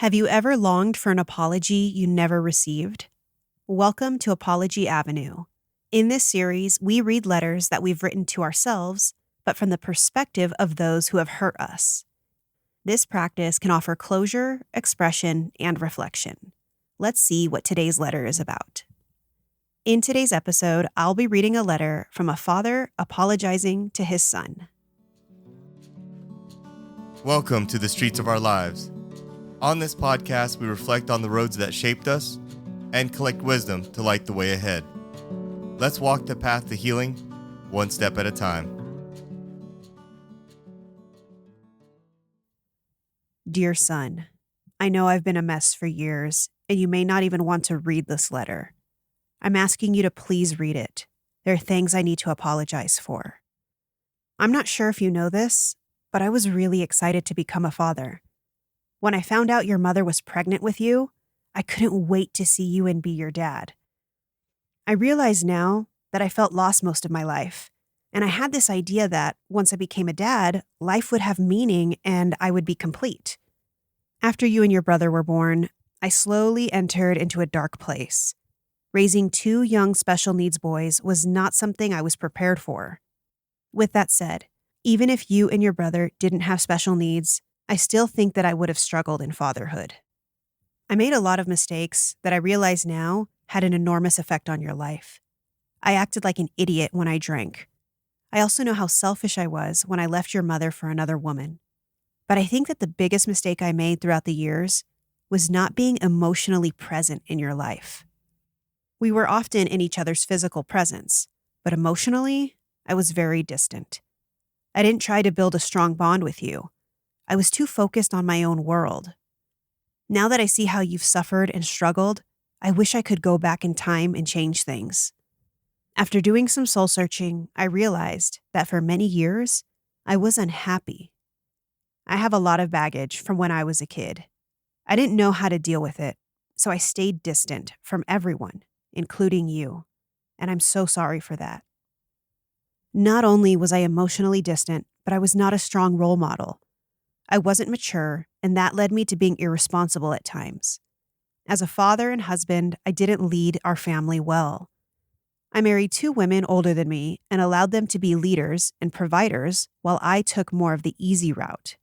Have you ever longed for an apology you never received? Welcome to Apology Avenue. In this series, we read letters that we've written to ourselves, but from the perspective of those who have hurt us. This practice can offer closure, expression, and reflection. Let's see what today's letter is about. In today's episode, I'll be reading a letter from a father apologizing to his son. Welcome to the streets of our lives. On this podcast, we reflect on the roads that shaped us and collect wisdom to light the way ahead. Let's walk the path to healing, one step at a time. Dear son, I know I've been a mess for years, and you may not even want to read this letter. I'm asking you to please read it. There are things I need to apologize for. I'm not sure if you know this, but I was really excited to become a father. When I found out your mother was pregnant with you, I couldn't wait to see you and be your dad. I realize now that I felt lost most of my life, and I had this idea that once I became a dad, life would have meaning and I would be complete. After you and your brother were born, I slowly entered into a dark place. Raising two young special needs boys was not something I was prepared for. With that said, even if you and your brother didn't have special needs, I still think that I would have struggled in fatherhood. I made a lot of mistakes that I realize now had an enormous effect on your life. I acted like an idiot when I drank. I also know how selfish I was when I left your mother for another woman. But I think that the biggest mistake I made throughout the years was not being emotionally present in your life. We were often in each other's physical presence, but emotionally, I was very distant. I didn't try to build a strong bond with you. I was too focused on my own world. Now that I see how you've suffered and struggled, I wish I could go back in time and change things. After doing some soul searching, I realized that for many years, I was unhappy. I have a lot of baggage from when I was a kid. I didn't know how to deal with it, so I stayed distant from everyone, including you, and I'm so sorry for that. Not only was I emotionally distant, but I was not a strong role model. I wasn't mature, and that led me to being irresponsible at times. As a father and husband, I didn't lead our family well. I married two women older than me and allowed them to be leaders and providers while I took more of the easy route.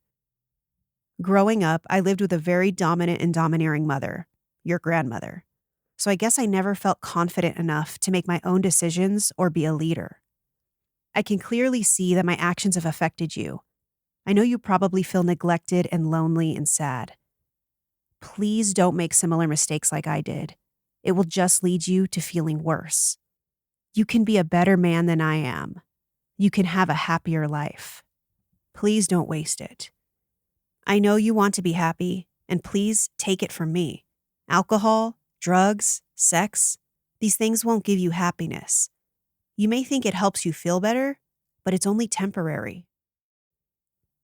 Growing up, I lived with a very dominant and domineering mother, your grandmother. So I guess I never felt confident enough to make my own decisions or be a leader. I can clearly see that my actions have affected you. I know you probably feel neglected and lonely and sad. Please don't make similar mistakes like I did. It will just lead you to feeling worse. You can be a better man than I am. You can have a happier life. Please don't waste it. I know you want to be happy, and please take it from me. Alcohol, drugs, sex, these things won't give you happiness. You may think it helps you feel better, but it's only temporary.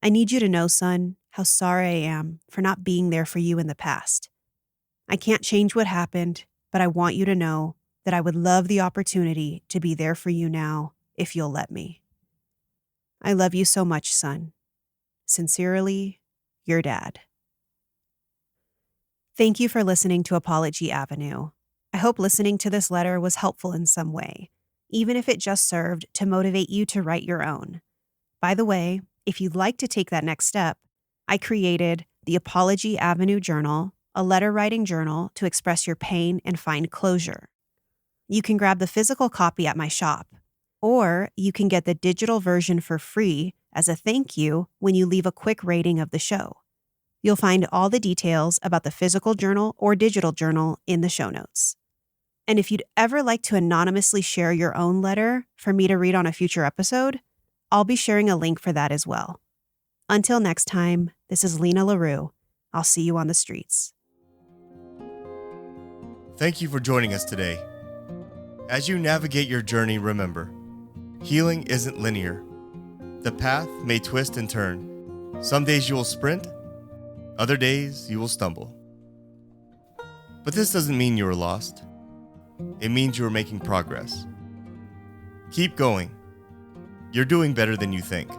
I need you to know, son, how sorry I am for not being there for you in the past. I can't change what happened, but I want you to know that I would love the opportunity to be there for you now if you'll let me. I love you so much, son. Sincerely, your dad. Thank you for listening to Apology Avenue. I hope listening to this letter was helpful in some way, even if it just served to motivate you to write your own. By the way, if you'd like to take that next step, I created the Apology Avenue Journal, a letter writing journal to express your pain and find closure. You can grab the physical copy at my shop, or you can get the digital version for free as a thank you when you leave a quick rating of the show. You'll find all the details about the physical journal or digital journal in the show notes. And if you'd ever like to anonymously share your own letter for me to read on a future episode, I'll be sharing a link for that as well. Until next time, this is Lena LaRue. I'll see you on the streets. Thank you for joining us today. As you navigate your journey, remember, healing isn't linear. The path may twist and turn. Some days you will sprint, other days you will stumble. But this doesn't mean you are lost. It means you are making progress. Keep going. You're doing better than you think.